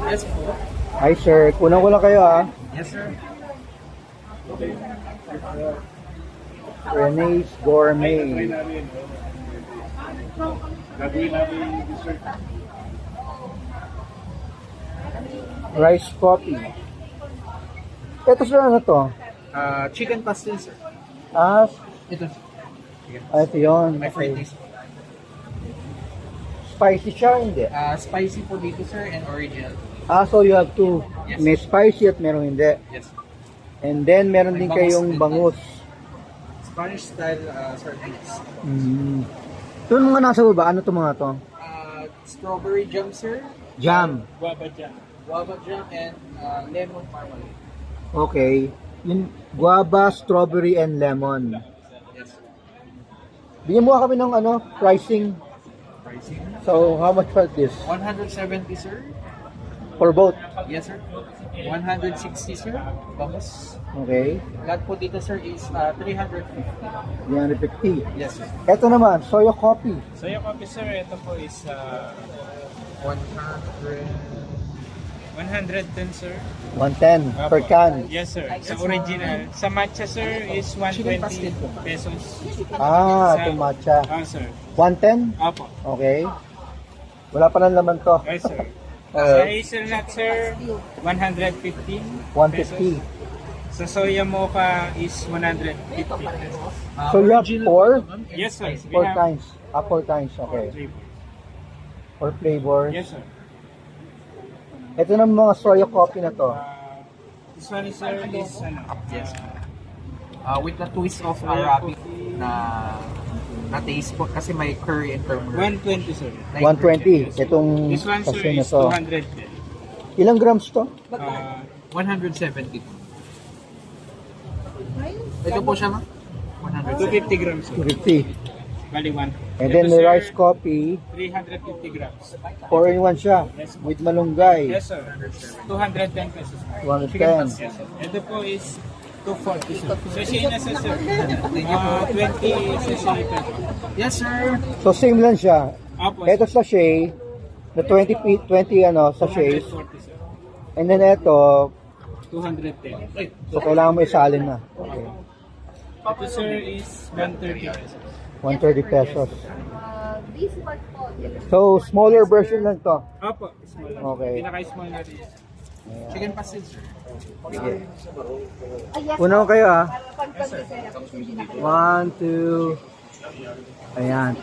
Yes po. Hi sir, kunan ko lang kayo ah. Yes sir. Renee's Gourmet. Gagawin namin dessert. Rice coffee. Ito sir, ano to? Chicken pastel sir. Ah, Ito. ito yun. My Okay. favorite taste. Spicy siya, hindi? Spicy po dito sir and original. Ah, so you have two. Yes. May spicy at meron hindi. Yes. And then meron May din bangus kayong din. bangus. Spanish style sardines. Mm. Ito yung mga nasa baba, ano to mga to? Strawberry jam sir. Jam. Guava jam. Guava jam and lemon marmalade. Okay. Yung guava, strawberry, and lemon. Yes sir. Bigyan mo kami ng ano, pricing. Pricing. So, how much for this? 170 sir. For both? Yes sir. 160 sir. Bangus. Okay. Lahat po dito sir is 350. 350. Yes sir. Ito naman, soya coffee. So yung coffee sir, ito po is 100. 110 sir. 110 per can. Yes sir. Sa original. Sa matcha sir is Chicken pastel 120 po. pesos. Ah, Sa- ito matcha. Sir. 110? Apo. Okay. Wala pa ng laman to. Yes sir. Uh, Sa hazelnut sir, 115 150. pesos. Sa soya mocha is 150 pesos. So you have four? Yes sir. We Four have kinds. Ah, four kinds. Okay. three. Four flavors. Yes sir. Ito na mga soya coffee na to. This one is sir is ano? Yes. With the twist of Arabic na taste po kasi may curry and turmeric. 120 sir. 120. Itong This one sir sachet na is to. 210. Ilang grams to? 170. Ito po siya ma? 170. 250 grams sir. 250. Bali 1. And then the rice coffee, 350 grams. 4-in-1 siya. With malunggay. Yes sir. 210 pesos. 210. Yes sir. Ito po is 240 sir. Sachet na sa sir. 20 sachet pesos. Yes sir. So same lang siya. Apo. Ito sachet, na 20 ano, sachets. 240 sir. And then ito, 210. so kailangan mo isalin na. Okay. Ito sir is 130 pesos. 130 pesos. So, smaller version lang to. Apo. Small. Okay. Pinaka-small natin. Chicken pastel sir. Sige. Una ko kayo ah. 1, 2. Ayan.